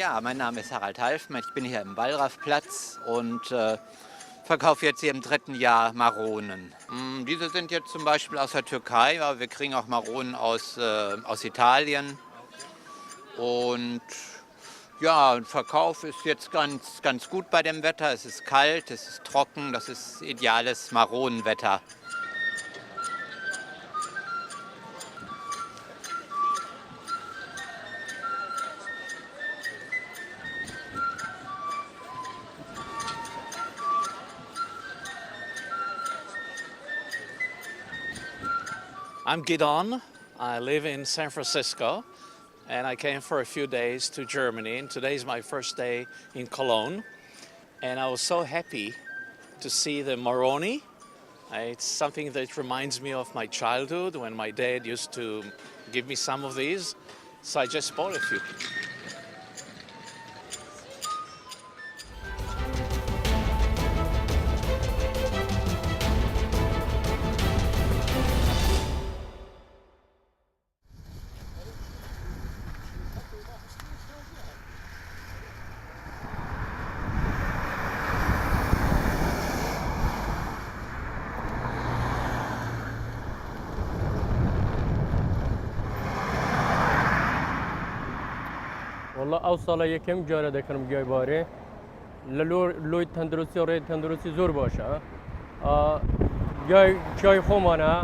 Ja, mein Name ist Harald Halfmann, ich bin hier im Wallraffplatz und verkaufe jetzt hier im 3. Jahr Maronen. Diese sind jetzt zum Beispiel aus der Türkei, aber wir kriegen auch Maronen aus Italien. Und ja, der Verkauf ist jetzt ganz gut bei dem Wetter. Es ist kalt, es ist trocken, das ist ideales Maronenwetter. I'm Gidon. I live in San Francisco and I came for a few days to Germany, and today is my first day in Cologne, and I was so happy to see the Maroni. It's something that reminds me of my childhood when my dad used to give me some of these, so I just bought a few. والله ئەو ساڵە یەکەم جارە دەکەم گوێبارێ لە لۆی تەندروستی و ڕێی تەندروستی زۆر باشە گیای خۆمانە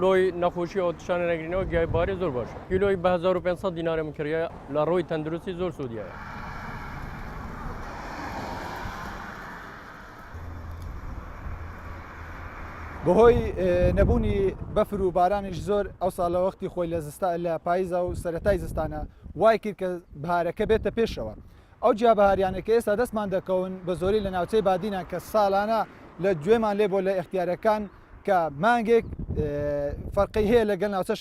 لۆی نەخۆشی ئۆتشانە نەگرینەوە گیایبارێ زۆر باشە کیلۆی بە 1500 دینارم کردە لە ڕۆی تەندروستی زۆر سوودیایە بەهۆی نەبوونی بەفر و بارانیش زۆر ئەو ساڵە وەختی خۆی لە پاییزە و سەرەتای زستانە وای کرد کە بەهارەکە بێتە پێشەوە ئەو جیا بەهاریانەکە ئێستا دەستمان دەکەون بە زۆری لە ناوچەی بادینە کە ساڵانە لە گوێمان لێ بۆ لە ئیختیارەکان کە مانگێک فەرقی هەیە لەگەڵ ناوچە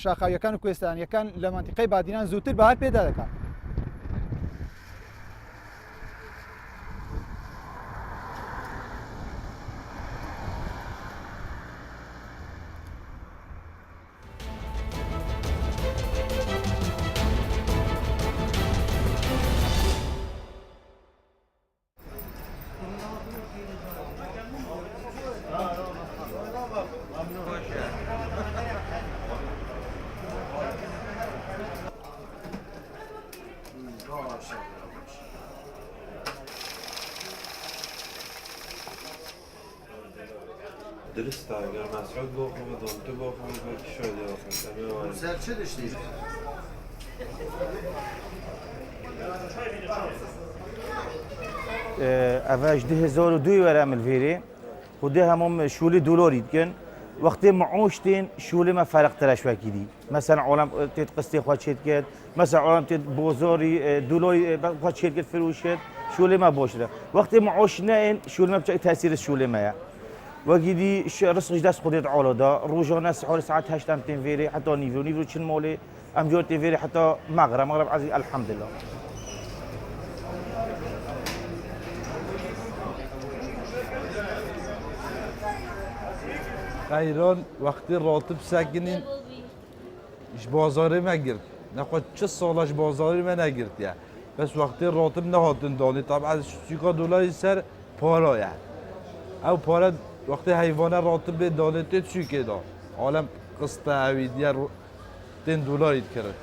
شاخاویەکان و کوێستانیەکان لە مەنتیقەی بادینان زووتر بەهار پێدا دەکات. درسته اگر مسعود بخوام تو بخوام که شاید بخوام سر چه داشتید؟ اوش 2002 ورم الفيري وده همم شولي دولار يتكن وقت معوشتين شولي ما فرق ترش وكيدي مثلا عالم تيت قسطي خواهد شد كد مثلا عالم تيت بوزاري دولار خواهد شد كد فروشت شولي ما باشده وقت معوشنا این شولي ما بچه تأثير شولي ما وكيدي رسغش دست خودت عالا دا روزانه حوالي ساعات 8 تنفيري حتى نيفرو چن مالي ام جور تنفيري حتى مغرب عزيز الحمد لله ایران وقتی راتب سکنین اش بازاری مگرد نخواد چه سالش بازاری من نگرد یا بس وقتی راتب نهاتن دانی طبعا $30 سر پارا یا او پارا وقتی حیوانه راتب به دانی تید چی که دا عالم قسط عویدیه $10 کرد